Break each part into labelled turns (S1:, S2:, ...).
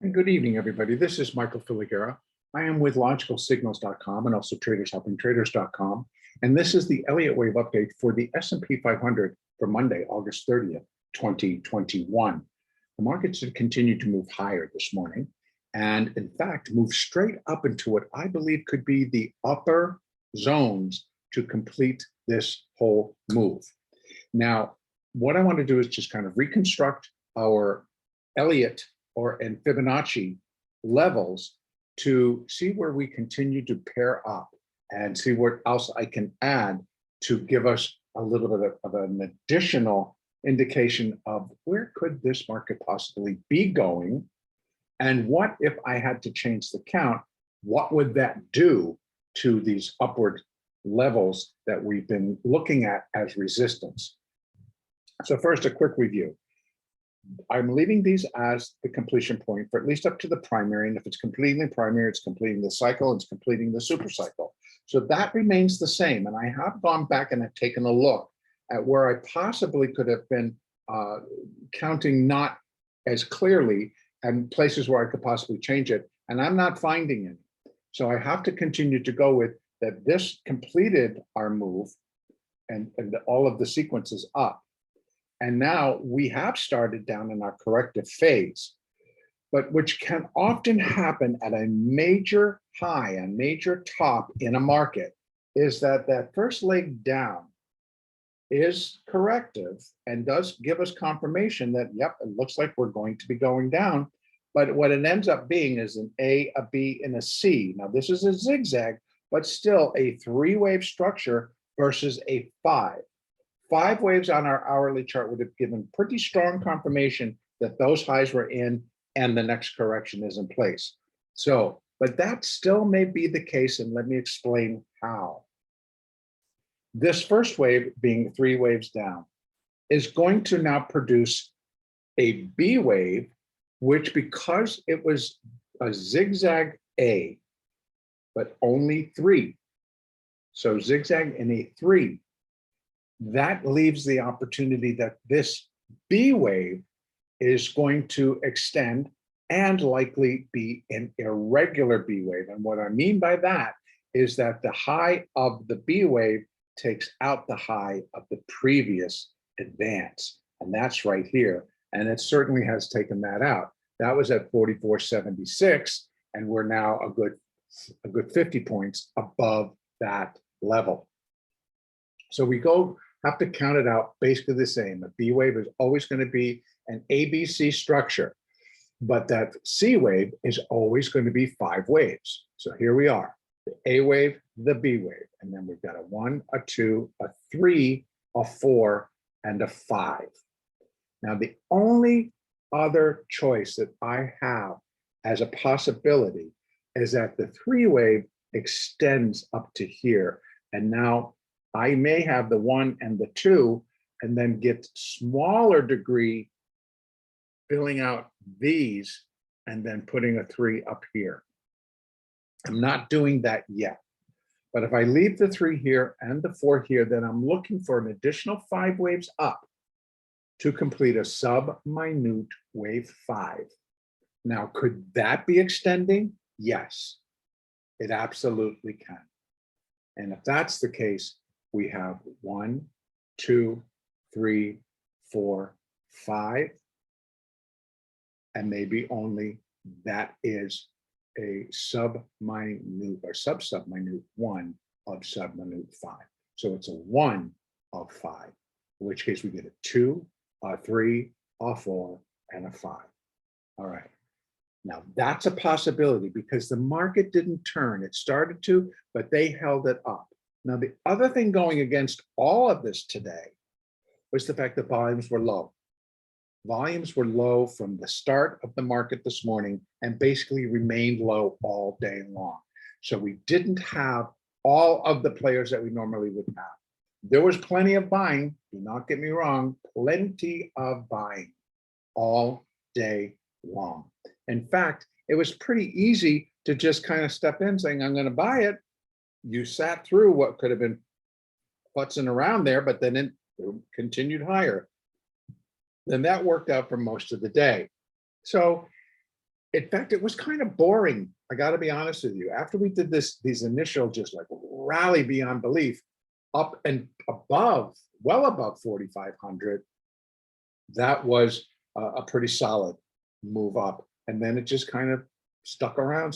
S1: And good evening, everybody. This is Michael Filighera. I am with logicalsignals.com and also tradershelpingtraders.com. And this is the Elliott wave update for the S&P 500 for Monday, August 30th, 2021. The market should continue to move higher this morning and, in fact, move straight up into what I believe could be the upper zones to complete this whole move. Now, what I want to do is just kind of reconstruct our Elliott and Fibonacci levels to see where we continue to pair up and see what else I can add to give us a little bit of an additional indication of where could this market possibly be going, and what if I had to change the count, what would that do to these upward levels that we've been looking at as resistance. So first, a quick review. I'm leaving these as the completion point for at least up to the primary. And if it's completing the primary, it's completing the cycle, it's completing the super cycle. So that remains the same. And I have gone back and have taken a look at where I possibly could have been counting not as clearly and places where I could possibly change it. And I'm not finding any. So I have to continue to go with that. This completed our move and all of the sequences up. And now we have started down in our corrective phase, but which can often happen at a major high, a major top in a market, is that that first leg down is corrective and does give us confirmation that, yep, it looks like we're going to be going down. But what it ends up being is an A, a B, and a C. Now, this is a zigzag, but still a three-wave structure versus a five. 5 waves on our hourly chart would have given pretty strong confirmation that those highs were in and the next correction is in place. So, but that still may be the case, and let me explain how. This first wave, being 3 waves down, is going to now produce a B wave, which, because it was a zigzag A, but only 3, so zigzag in a 3, that leaves the opportunity that this B wave is going to extend and likely be an irregular B wave. And what I mean by that is that the high of the B wave takes out the high of the previous advance. And that's right here. And it certainly has taken that out. That was at 44.76, and we're now a good 50 points above that level. So we have to count it out basically the same. A B wave is always going to be an ABC structure, but that C wave is always going to be 5 waves. So here we are, the A wave, the B wave, and then we've got a 1, a 2, a 3, a 4, and a 5. Now, the only other choice that I have as a possibility is that the 3 wave extends up to here, and now I may have the 1 and the 2 and then get smaller degree filling out these and then putting a 3 up here. I'm not doing that yet. But if I leave the 3 here and the 4 here, then I'm looking for an additional 5 waves up to complete a sub-minute wave 5. Now, could that be extending? Yes, it absolutely can. And if that's the case, we have 1, 2, 3, 4, 5, and maybe only that is a sub-minute or sub-minute 1 of sub-minute 5. So it's a 1 of 5, in which case we get a 2, a 3, a 4, and a 5. All right. Now that's a possibility because the market didn't turn. It started to, but they held it up. Now, the other thing going against all of this today was the fact that volumes were low. Volumes were low from the start of the market this morning and basically remained low all day long. So we didn't have all of the players that we normally would have. There was plenty of buying, do not get me wrong, plenty of buying all day long. In fact, it was pretty easy to just kind of step in saying, I'm going to buy it. You sat through what could have been putzing around there, but then it continued higher. Then that worked out for most of the day. So In fact, it was kind of boring. I got to be honest with you. After we did these initial just like rally beyond belief up and above, well above 4,500, that was a pretty solid move up. And then it just kind of stuck around,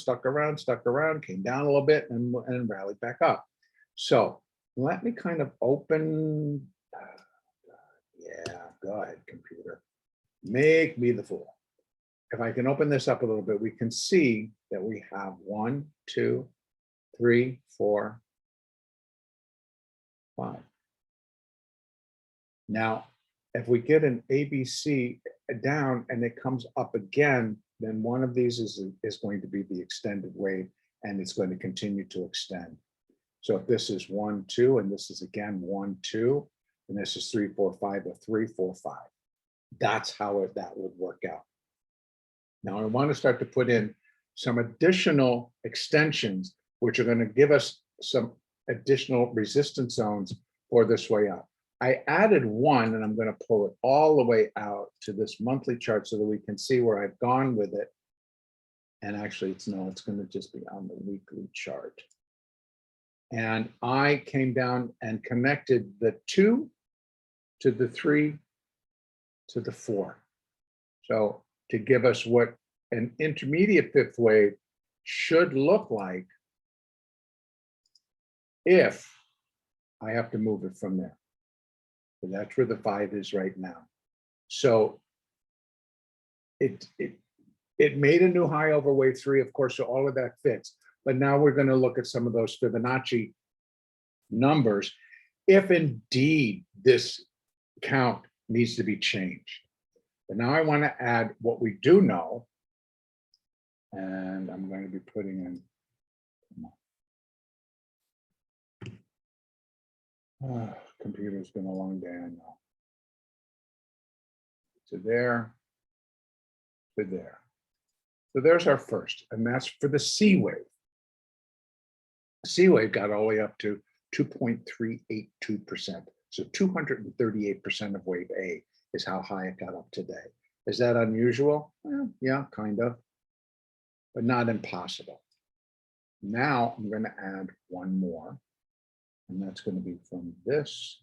S1: came down a little bit and rallied back up. So let me kind of open. Yeah, go ahead, computer. Make me the fool. If I can open this up a little bit, we can see that we have 1, 2, 3, 4, 5. Now, if we get an ABC down and it comes up again, then one of these is going to be the extended wave, and it's going to continue to extend. So if this is 1, 2, and this is again 1, 2, and this is 3, 4, 5, or 3, 4, 5. That's how that would work out. Now I want to start to put in some additional extensions, which are going to give us some additional resistance zones for this way up. I added one, and I'm going to pull it all the way out to this monthly chart so that we can see where I've gone with it. And actually, it's going to just be on the weekly chart. And I came down and connected the 2 to the 3 to the 4. So to give us what an intermediate fifth wave should look like if I have to move it from there. So that's where the 5 is right now. So it made a new high over wave 3, of course, so all of that fits. But now we're going to look at some of those Fibonacci numbers, if indeed this count needs to be changed. But now I want to add what we do know, and I'm going to be putting in. Computer's been a long day, I know. To there, to there. So there's our first, and that's for the C wave. C wave got all the way up to 2.382%. So 238% of wave A is how high it got up today. Is that unusual? Well, yeah, kind of, but not impossible. Now I'm going to add one more, and that's going to be from this.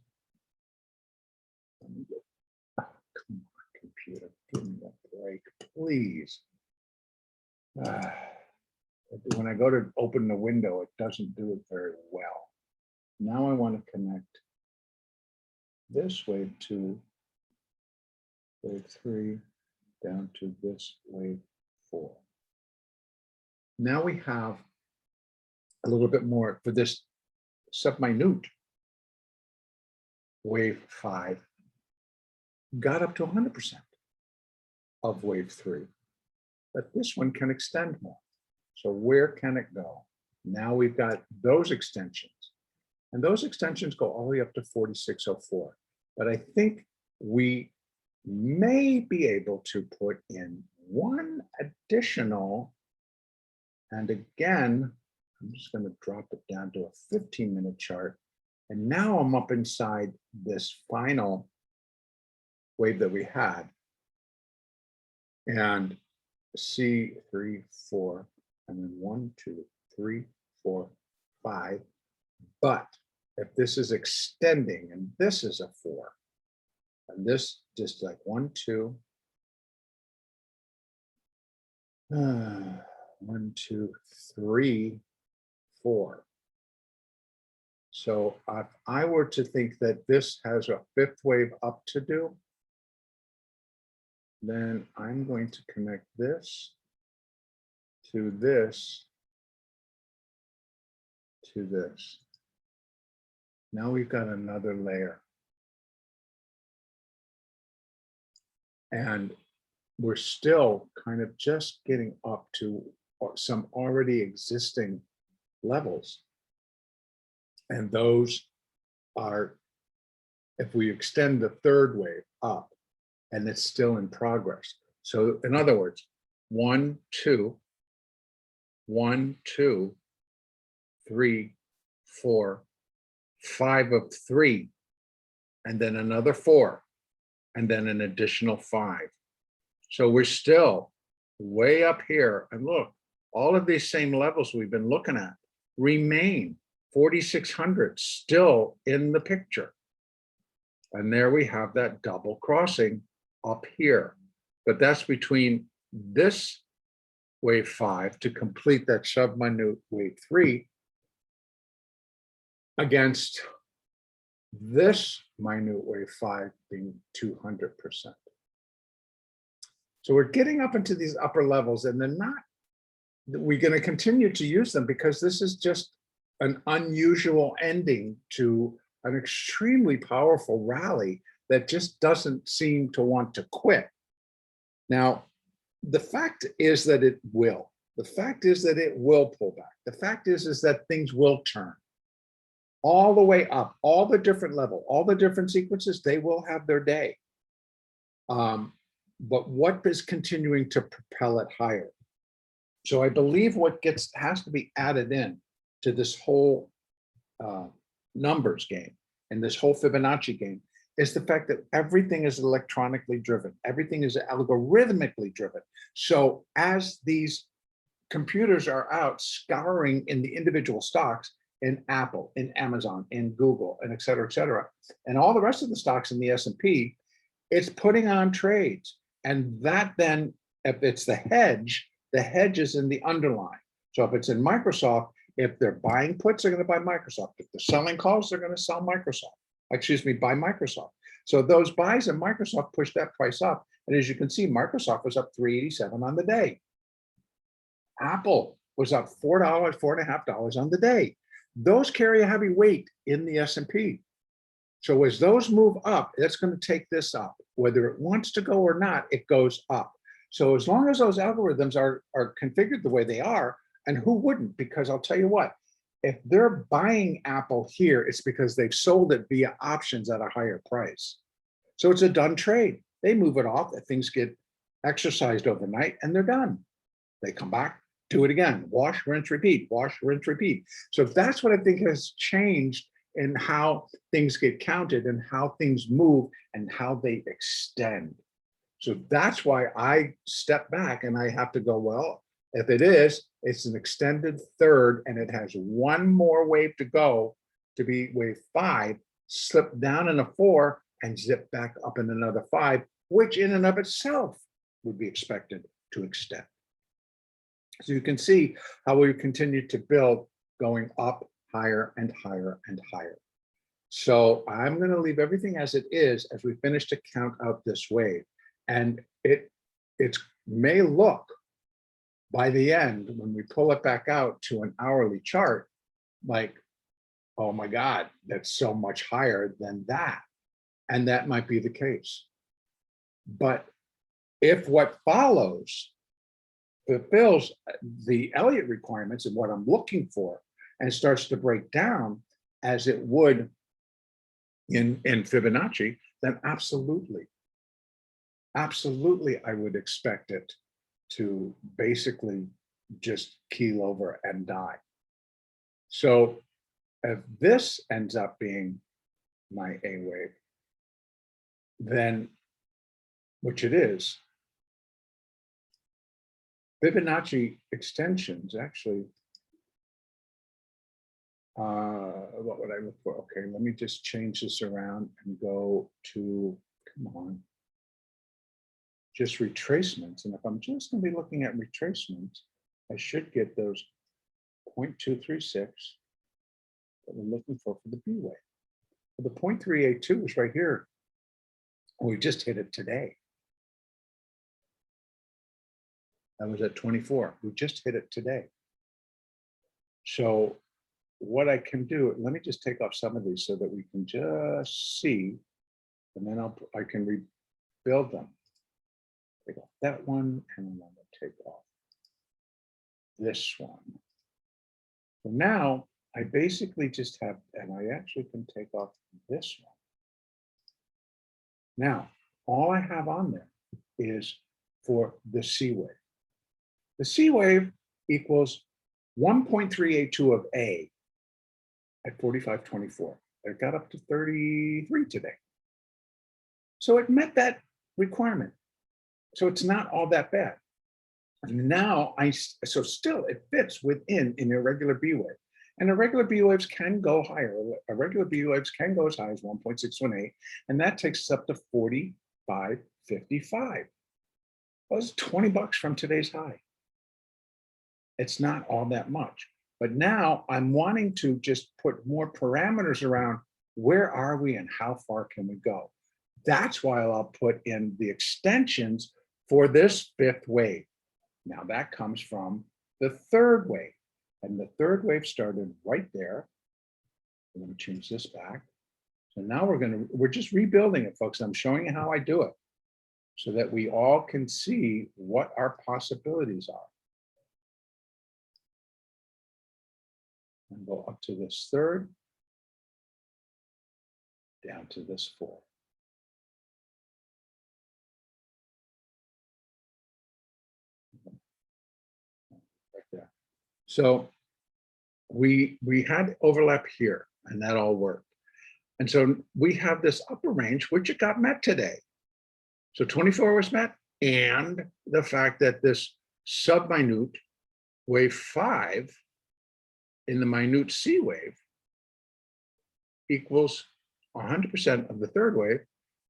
S1: Oh, come on, computer, give me a break, please. When I go to open the window, it doesn't do it very well. Now I want to connect this wave 2, wave 3, down to this wave 4. Now we have a little bit more for this subminute wave 5, got up to 100% of wave 3. But this one can extend more. So where can it go? Now we've got those extensions. And those extensions go all the way up to 4604. But I think we may be able to put in one additional, and again, I'm just going to drop it down to a 15-minute chart. And now I'm up inside this final wave that we had. And C, 3, 4, and then 1, 2, 3, 4, 5. But if this is extending and this is a 4, and this just like 1, 2, 1, 2, 3, 4. So if I were to think that this has a fifth wave up to do, then I'm going to connect this to this to this. Now we've got another layer. And we're still kind of just getting up to some already existing levels. And those are, if we extend the third wave up, and it's still in progress. So in other words, 1, 2, 1, 2, 3, 4, 5 of 3, and then another 4, and then an additional 5. So we're still way up here. And look, all of these same levels we've been looking at remain. 4,600 still in the picture. And there we have that double crossing up here. But that's between this wave 5 to complete that subminute wave 3 against this minute wave 5 being 200%. So we're getting up into these upper levels, and they're not, we're going to continue to use them because this is just an unusual ending to an extremely powerful rally that just doesn't seem to want to quit. Now, the fact is that it will. The fact is that it will pull back. The fact is that things will turn all the way up, all the different level, all the different sequences, they will have their day. But what is continuing to propel it higher? So I believe what has to be added in to this whole numbers game and this whole Fibonacci game is the fact that everything is electronically driven. Everything is algorithmically driven. So as these computers are out scouring in the individual stocks in Apple, in Amazon, in Google, and et cetera, and all the rest of the stocks in the S&P, it's putting on trades. And that then, if it's the hedge is in the underlying. So if it's in Microsoft, if they're buying puts, they're going to buy Microsoft. If they're selling calls, they're going to sell Microsoft. Buy Microsoft. So those buys in Microsoft push that price up. And as you can see, Microsoft was up 387 on the day. Apple was up $4, $4.50 on the day. Those carry a heavy weight in the S&P. So as those move up, that's going to take this up. Whether it wants to go or not, it goes up. So as long as those algorithms are configured the way they are, and who wouldn't? Because I'll tell you what, if they're buying Apple here, it's because they've sold it via options at a higher price. So it's a done trade. They move it off, things get exercised overnight, and they're done. They come back, do it again, wash, rinse, repeat, wash, rinse, repeat. So that's what I think has changed in how things get counted and how things move and how they extend. So that's why I step back and I have to go, well, if it is, it's an extended third and it has one more wave to go to be wave 5, slip down in a 4 and zip back up in another 5, which in and of itself would be expected to extend. So you can see how we continue to build going up higher and higher and higher. So I'm going to leave everything as it is as we finish to count out this wave. And it may look by the end, when we pull it back out to an hourly chart, like, oh my God, that's so much higher than that. And that might be the case. But if what follows fulfills the Elliott requirements and what I'm looking for and starts to break down as it would in Fibonacci, then absolutely, I would expect it to basically just keel over and die. So if this ends up being my A wave, then, which it is, Fibonacci extensions actually, what would I look for? Okay, let me just change this around and go to, come on, just retracements. And if I'm just going to be looking at retracements, I should get those 0.236 that we're looking for the B wave. Well, the 0.382 is right here. We just hit it today. That was at 24. We just hit it today. So what I can do, let me just take off some of these so that we can just see, and then I can rebuild them. Take off that one, and I'm going to take off this one. So now I basically just have, and I actually can take off this one. Now, all I have on there is for the C wave. The C wave equals 1.382 of A at 45.24. It got up to 33 today. So it met that requirement. So it's not all that bad. And now so still it fits within an irregular B wave. And irregular B waves can go higher. Irregular B waves can go as high as 1.618, and that takes us up to 45.55. Well, it's $20 from today's high. It's not all that much. But now I'm wanting to just put more parameters around where are we and how far can we go. That's why I'll put in the extensions for this fifth wave. Now that comes from the third wave. And the third wave started right there. I'm going to change this back. So now we're just rebuilding it, folks. I'm showing you how I do it so that we all can see what our possibilities are. And go up to this third, down to this fourth. Right there. So we had overlap here, and that all worked. And so we have this upper range, which it got met today. So 24 was met, and the fact that this subminute wave 5 in the minute C wave equals 100% of the third wave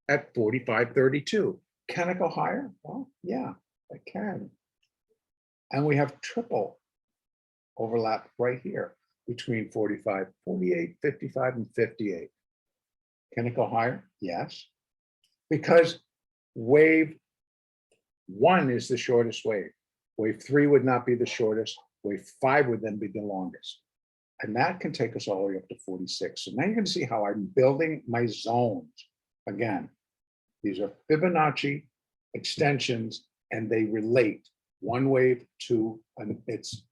S1: at 45.32. Can it go higher? Well, yeah, it can. And we have triple overlap right here between 45, 48, 55, and 58. Can it go higher? Yes, because wave 1 is the shortest wave. Wave 3 would not be the shortest. Wave 5 would then be the longest. And that can take us all the way up to 46. So now you're going to see how I'm building my zones. Again, these are Fibonacci extensions, and they relate one wave to its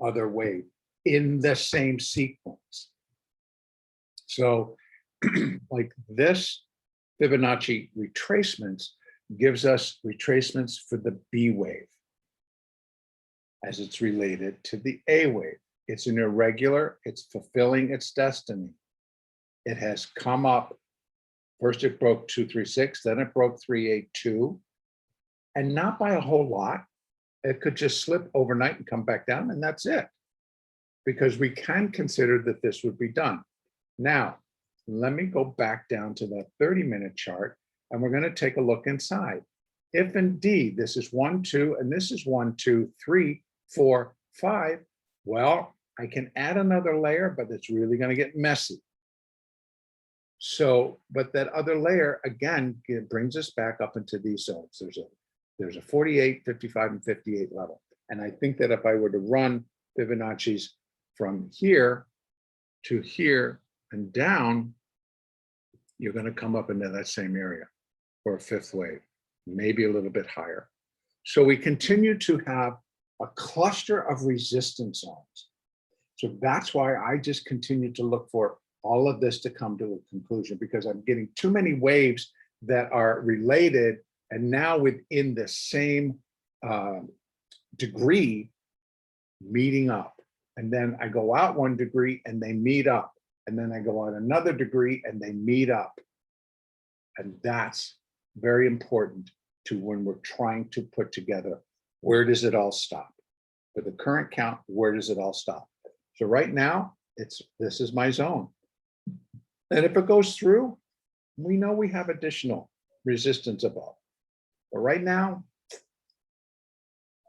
S1: other wave in the same sequence. So like this Fibonacci retracements gives us retracements for the B wave as it's related to the A wave. It's an irregular, it's fulfilling its destiny. It has come up, first it broke 236, then it broke 382, and not by a whole lot. It could just slip overnight and come back down, and that's it. Because we can consider that this would be done. Now, let me go back down to that 30-minute chart, and we're going to take a look inside. If indeed this is 1, 2, and this is 1, 2, 3, 4, 5, well, I can add another layer, but it's really going to get messy. So, but that other layer, again, it brings us back up into these zones. There's a 48, 55, and 58 level. And I think that if I were to run Fibonacci's from here to here and down, you're going to come up into that same area for a fifth wave, maybe a little bit higher. So we continue to have a cluster of resistance zones. So that's why I just continue to look for all of this to come to a conclusion, because I'm getting too many waves that are related and now within the same degree meeting up. And then I go out 1 degree and they meet up. And then I go out another degree and they meet up. And that's very important to when we're trying to put together, where does it all stop? For the current count, where does it all stop? So right now, this is my zone. And if it goes through, we know we have additional resistance above. But right now,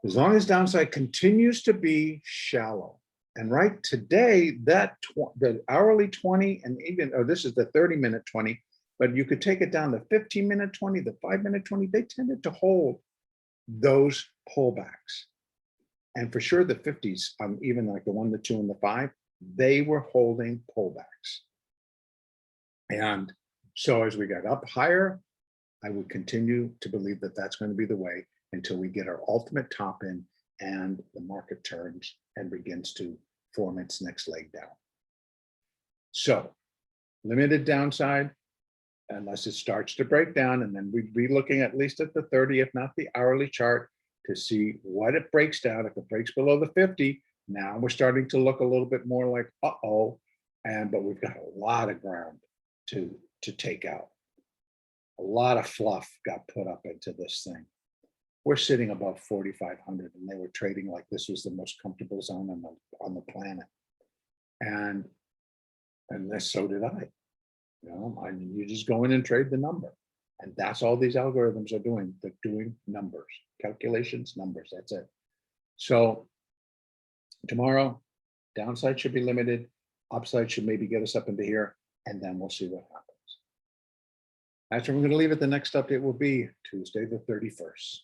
S1: as long as downside continues to be shallow, and right today, that the hourly 20 and even, oh, this is the 30-minute 20, but you could take it down the 15-minute 20, the 5-minute 20, they tended to hold those pullbacks. And for sure, the 50s, even like the 1, the 2, and the 5, they were holding pullbacks. And so as we got up higher, I would continue to believe that that's going to be the way until we get our ultimate top in and the market turns and begins to form its next leg down. So limited downside, unless it starts to break down, and then we'd be looking at least at the 30, if not the hourly chart, to see what it breaks down. If it breaks below the 50, now we're starting to look a little bit more like, uh-oh, but we've got a lot of ground to take out. A lot of fluff got put up into this thing. we're sitting above 4,500, and they were trading like this was the most comfortable zone on the planet. And so did I. You know, you just go in and trade the number. And that's all these algorithms are doing. They're doing numbers, calculations, numbers. That's it. So tomorrow, downside should be limited. Upside should maybe get us up into here, and then we'll see what happens. That's where we're going to leave it. The next update will be Tuesday, the 31st.